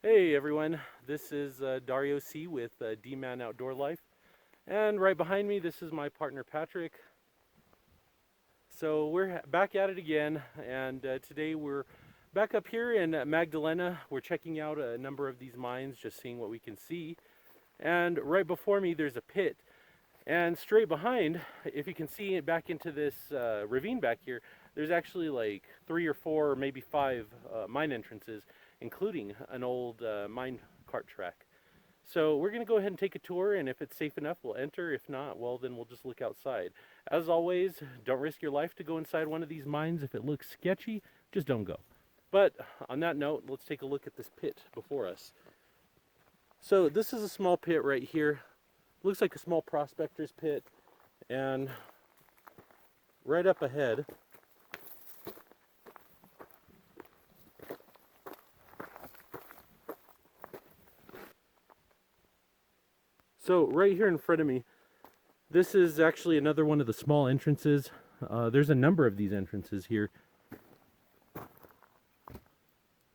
Hey everyone, this is Dario C with D-Man Outdoor Life, and right behind me this is my partner Patrick. So we're back at it again, and today we're back up here in Magdalena. We're checking out a number of these mines, just seeing what we can see. And right before me there's a pit, and straight behind, if you can see it back into this ravine back here, there's actually like 3 or 4 or maybe 5 mine entrances, including an old mine cart track. So we're going to go ahead and take a tour, and if it's safe enough, we'll enter. If not, well, then we'll just look outside. As always, don't risk your life to go inside one of these mines. If it looks sketchy, just don't go. But on that note, let's take a look at this pit before us. So this is a small pit right here. Looks like a small prospector's pit, and right up ahead so right here in front of me, this is actually another one of the small entrances. There's a number of these entrances here.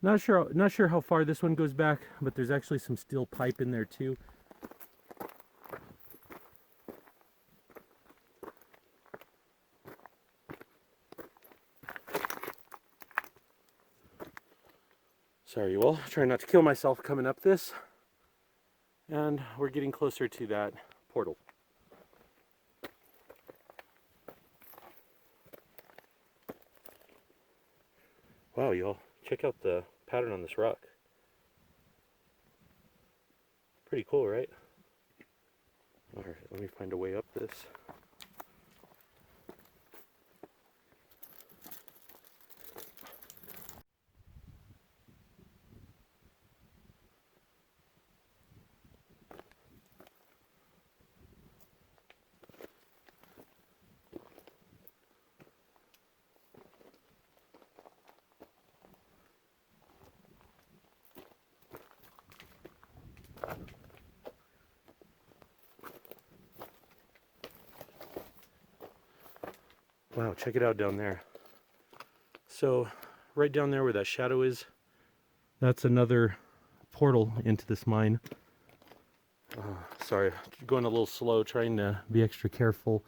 Not sure how far this one goes back, but there's actually some steel pipe in there too. Sorry, well, trying not to kill myself coming up this. And we're getting closer to that portal. Wow, y'all, check out the pattern on this rock. Pretty cool, right? All right, let me find a way up this. Wow, check it out down there. So right down there where that shadow is, that's another portal into this mine. Sorry, going a little slow, trying to be extra careful.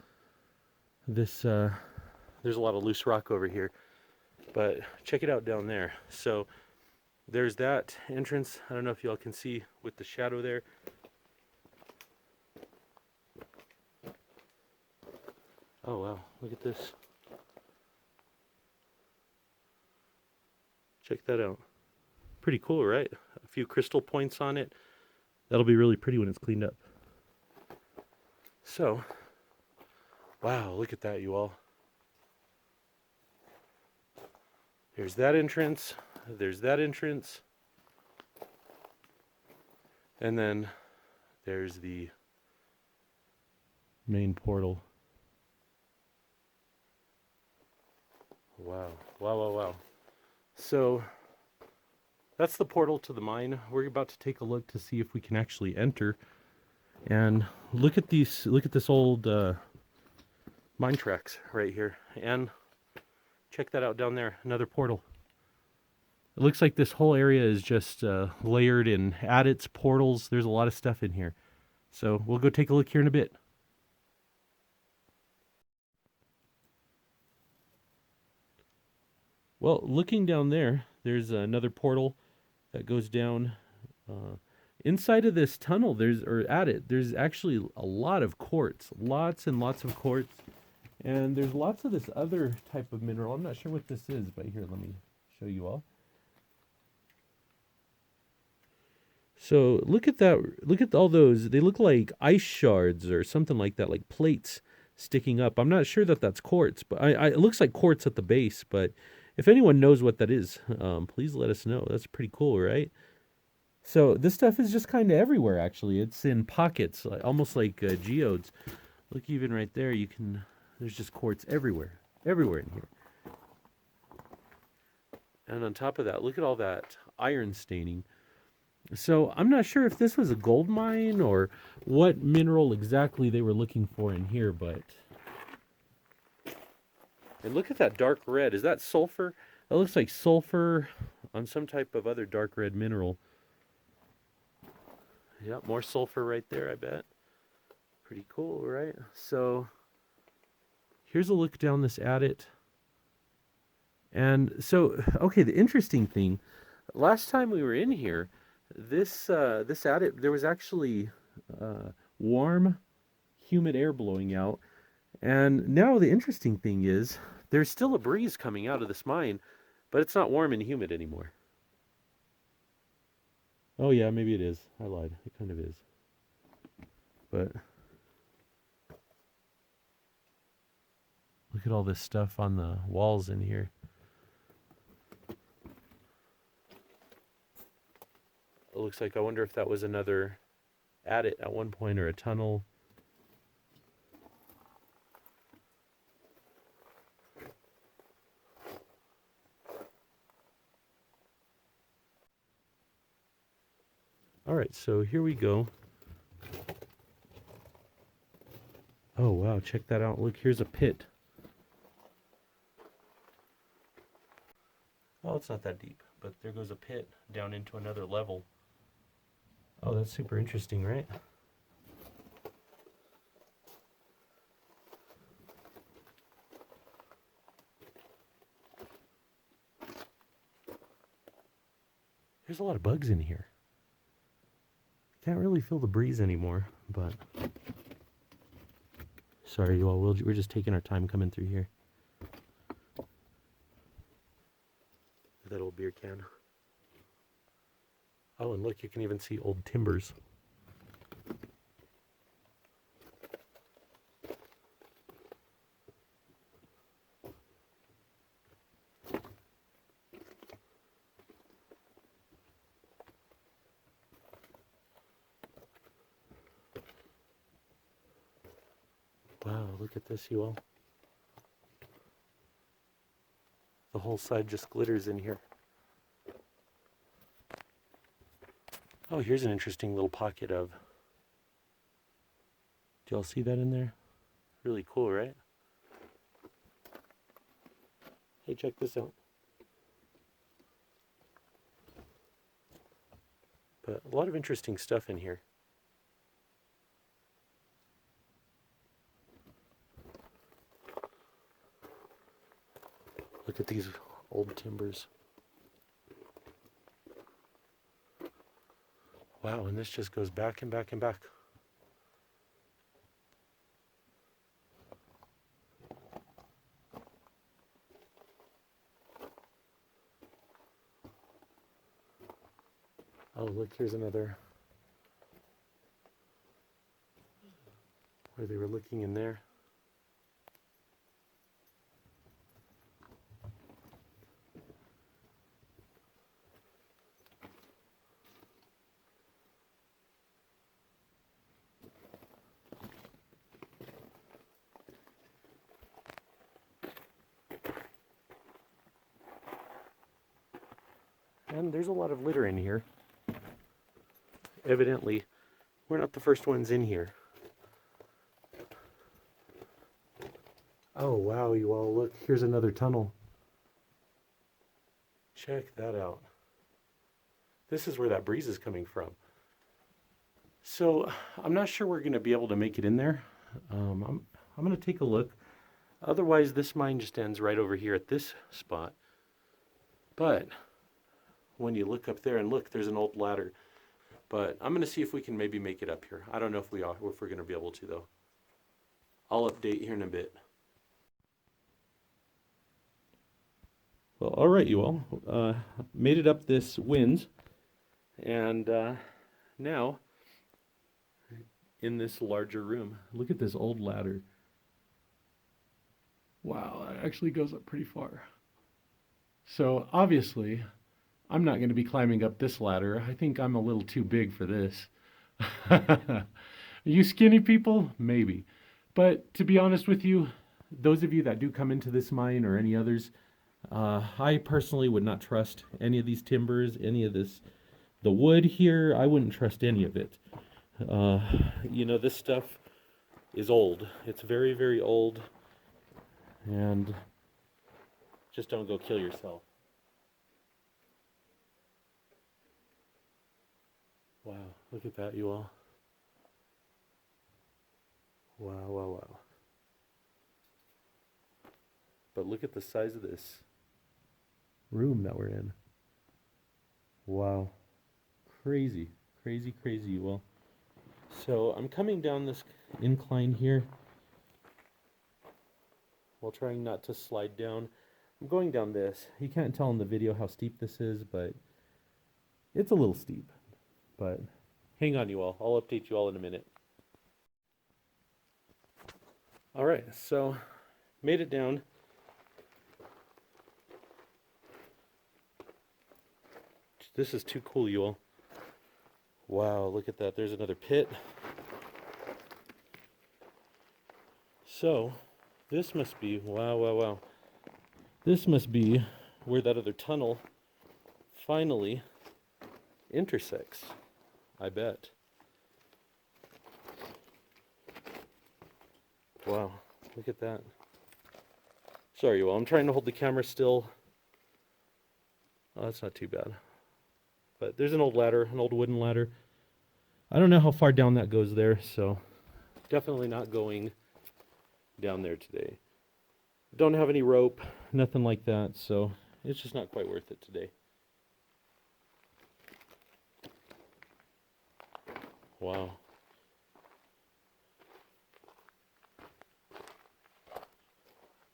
There's a lot of loose rock over here, but check it out down there. So there's that entrance. I don't know if y'all can see with the shadow there. Oh wow, look at this. Check that out. Pretty cool, right? A few crystal points on it. That'll be really pretty when it's cleaned up. So, wow, look at that, you all. There's that entrance. There's that entrance. And then there's the main portal. Wow, wow, wow, wow. So that's the portal to the mine. We're about to take a look to see if we can actually enter. And look at these. Look at this old mine tracks right here. And check that out down there. Another portal. It looks like this whole area is just layered in adits, portals. There's a lot of stuff in here. So we'll go take a look here in a bit. Well, looking down there, there's another portal that goes down. Inside of this tunnel, there's actually a lot of quartz, lots and lots of quartz, and there's lots of this other type of mineral. I'm not sure what this is, but here, let me show you all. So look at that. Look at all those. They look like ice shards or something like that, like plates sticking up. I'm not sure that that's quartz, but it looks like quartz at the base, but if anyone knows what that is, please let us know. That's pretty cool, right? So this stuff is just kind of everywhere, actually. It's in pockets, almost like geodes. Look, even right there, there's just quartz everywhere in here. And on top of that, look at all that iron staining. So I'm not sure if this was a gold mine or what mineral exactly they were looking for in here, but And look at that dark red. Is that sulfur? That looks like sulfur on some type of other dark red mineral. Yeah, more sulfur right there, I bet. Pretty cool, right? So here's a look down this adit. And so, okay, the interesting thing, last time we were in here, this adit, there was actually warm, humid air blowing out. And now the interesting thing is, there's still a breeze coming out of this mine, but it's not warm and humid anymore. Oh yeah, maybe it is. I lied. It kind of is. But look at all this stuff on the walls in here. It looks like, I wonder if that was another adit at one point, or a tunnel. All right, so here we go. Oh wow, check that out. Look, here's a pit. Oh, it's not that deep, but there goes a pit down into another level. Oh, that's super interesting, right? There's a lot of bugs in here. Can't really feel the breeze anymore, but sorry, you all. We're just taking our time coming through here. That old beer can. Oh, and look, you can even see old timbers. Wow, look at this, you all. The whole side just glitters in here. Oh, here's an interesting little pocket of... Do y'all see that in there? Really cool, right? Hey, check this out. But a lot of interesting stuff in here. Look at these old timbers. Wow, and this just goes back and back and back. Oh, look, here's another. Where they were looking in there. And there's a lot of litter in here. Evidently, we're not the first ones in here. Oh wow, you all, look, here's another tunnel. Check that out. This is where that breeze is coming from. So I'm not sure we're going to be able to make it in there. I'm going to take a look. Otherwise, this mine just ends right over here at this spot. But when you look up there and look, there's an old ladder. But I'm going to see if we can maybe make it up here. I don't know if we're going to be able to, though. I'll update here in a bit. Well, all right, you all. Made it up this winze. And now, in this larger room, look at this old ladder. Wow, it actually goes up pretty far. So, obviously, I'm not going to be climbing up this ladder. I think I'm a little too big for this. You skinny people? Maybe. But to be honest with you, those of you that do come into this mine or any others, I personally would not trust any of these timbers, any of this. The wood here, I wouldn't trust any of it. You know, this stuff is old. It's very, very old. And just don't go kill yourself. Wow, look at that, you all. Wow, wow, wow. But look at the size of this room that we're in. Wow. Crazy, crazy, crazy, you all. So I'm coming down this incline here while trying not to slide down. I'm going down this. You can't tell in the video how steep this is, but it's a little steep. But hang on, you all. I'll update you all in a minute. All right, so made it down. This is too cool, you all. Wow, look at that. There's another pit. So this must be, wow, wow, wow. This must be where that other tunnel finally intersects, I bet. Wow, look at that. Sorry, you all, I'm trying to hold the camera still. Oh, that's not too bad. But there's an old ladder, an old wooden ladder. I don't know how far down that goes there, so definitely not going down there today. Don't have any rope, nothing like that, so it's just not quite worth it today. Wow.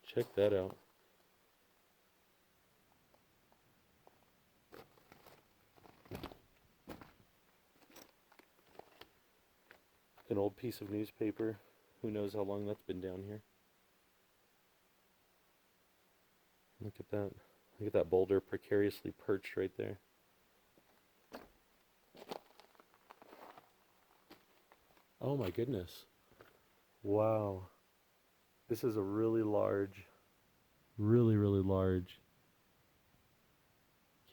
Check that out. An old piece of newspaper. Who knows how long that's been down here. Look at that. Look at that boulder precariously perched right there. Oh my goodness. Wow. This is a really large, really large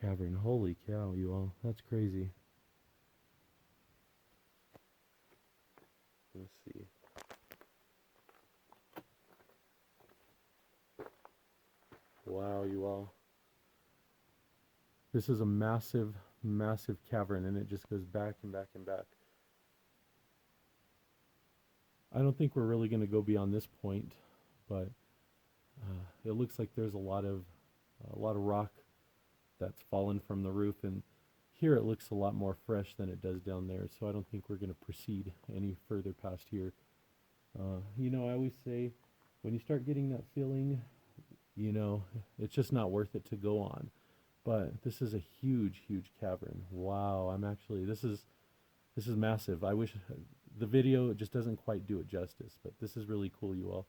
cavern. Holy cow, you all. That's crazy. Let's see. Wow, you all. This is a massive, massive cavern, and it just goes back and back and back. I don't think we're really going to go beyond this point, but it looks like there's a lot of rock that's fallen from the roof, and here it looks a lot more fresh than it does down there, so I don't think we're going to proceed any further past here. You know, I always say, when you start getting that feeling, you know, it's just not worth it to go on. But this is a huge, huge cavern. Wow, this is massive. I wish the video just doesn't quite do it justice, but this is really cool, you all.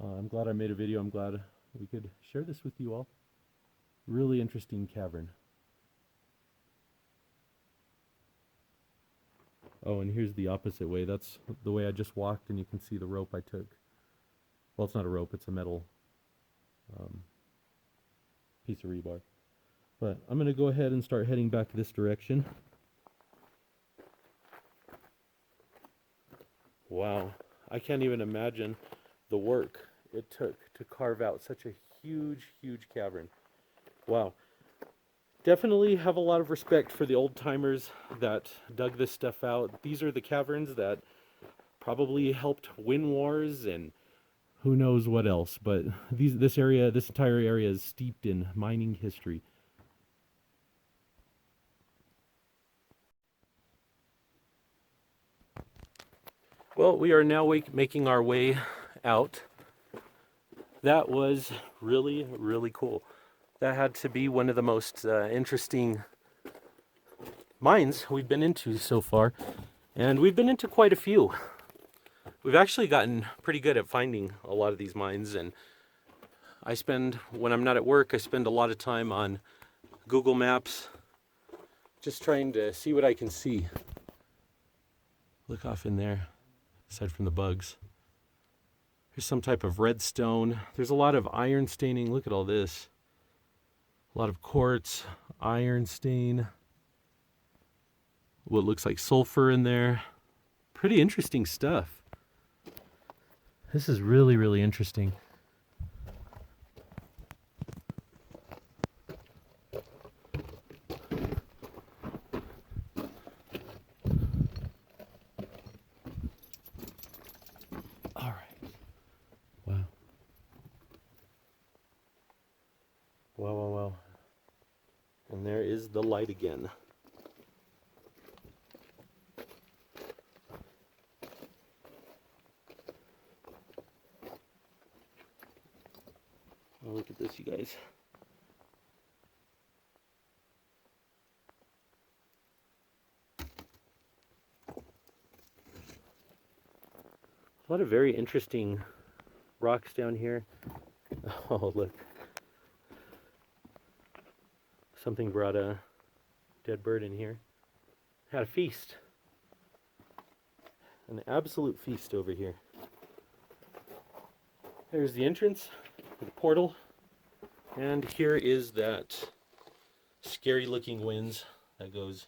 I'm glad I made a video. I'm glad we could share this with you all. Really interesting cavern. Oh, and here's the opposite way. That's the way I just walked, and you can see the rope I took. Well, it's not a rope, it's a metal piece of rebar. But I'm going to go ahead and start heading back this direction. Wow, I can't even imagine the work it took to carve out such a huge, huge cavern. Wow. Definitely have a lot of respect for the old timers that dug this stuff out. These are the caverns that probably helped win wars and who knows what else. But this entire area is steeped in mining history. Well, we are now making our way out. That was really, really cool. That had to be one of the most interesting mines we've been into so far. And we've been into quite a few. We've actually gotten pretty good at finding a lot of these mines. And when I'm not at work, I spend a lot of time on Google Maps, just trying to see what I can see. Look off in there, aside from the bugs. Here's some type of redstone. There's a lot of iron staining. Look at all this. A lot of quartz, iron stain. What looks like sulfur in there. Pretty interesting stuff. This is really, really interesting. the light again. Oh, look at this, you guys. A lot of very interesting rocks down here. Oh, look. Something brought a dead bird in here. Had a feast. An absolute feast over here. There's the entrance, the portal, and here is that scary looking winze that goes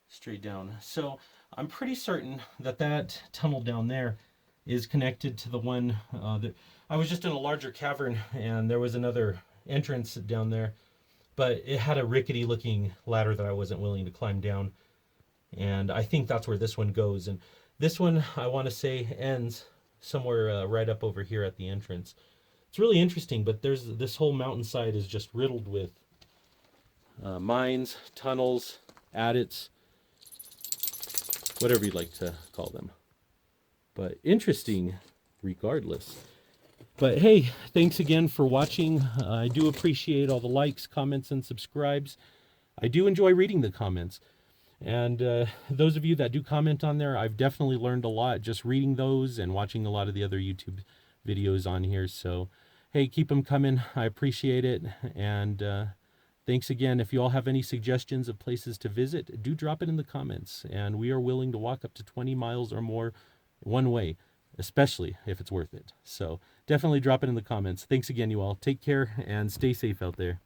straight down. So I'm pretty certain that that tunnel down there is connected to the one that I was just in a larger cavern, and there was another entrance down there, but it had a rickety looking ladder that I wasn't willing to climb down, and I think that's where this one goes. And this one, I want to say, ends somewhere right up over here at the entrance. It's really interesting, but there's this whole mountainside is just riddled with mines, tunnels, adits, whatever you'd like to call them. But interesting regardless. But hey, thanks again for watching. I do appreciate all the likes, comments, and subscribes. I do enjoy reading the comments. And those of you that do comment on there, I've definitely learned a lot just reading those and watching a lot of the other YouTube videos on here. So, hey, keep them coming. I appreciate it. And thanks again. If you all have any suggestions of places to visit, do drop it in the comments. And we are willing to walk up to 20 miles or more one way, especially if it's worth it. So definitely drop it in the comments. Thanks again, you all. Take care and stay safe out there.